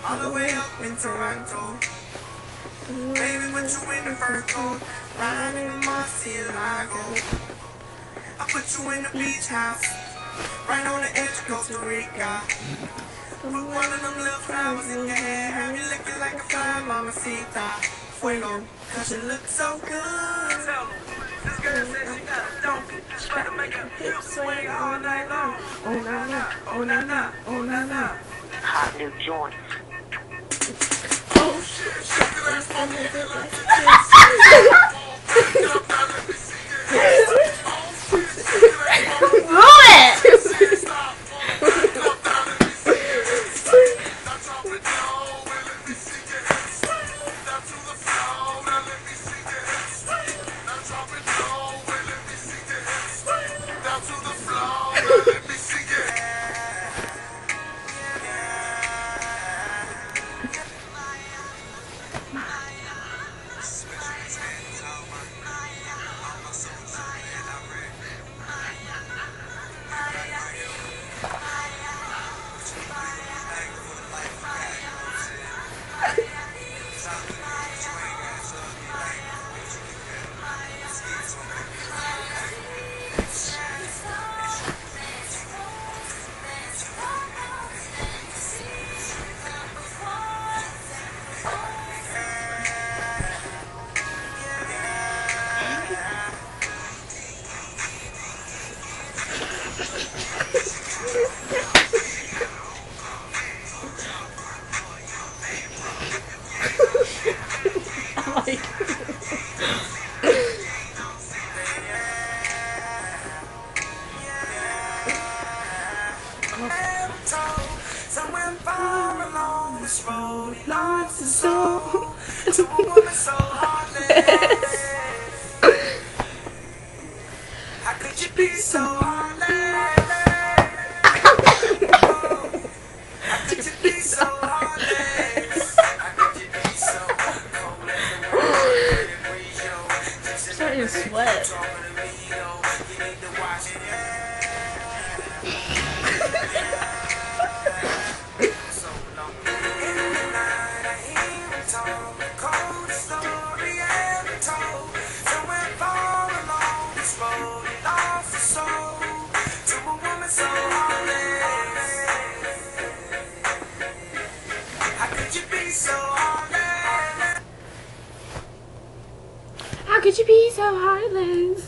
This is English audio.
all the way up in Toronto. Baby, put you in the first coat, riding in Murcielago. I put you in the beach house, right on the edge of Costa Rica. Put one of them little flowers in your hair, have you looking like a fly mamacita. Fuego, cause you look so good. This girl says she got a donkey, she better make her hips swing all night long. Oh na na, oh na na, oh na na. Hot new joint. Oh shit, shit, somewhere far along this road, he lost his soul to a woman so heartless. How could you be so heartless? How could you be so heartless? How could you be so cold as the world and breeze, yo? Starting to sweat. You need to watch it. How could you be so heartless?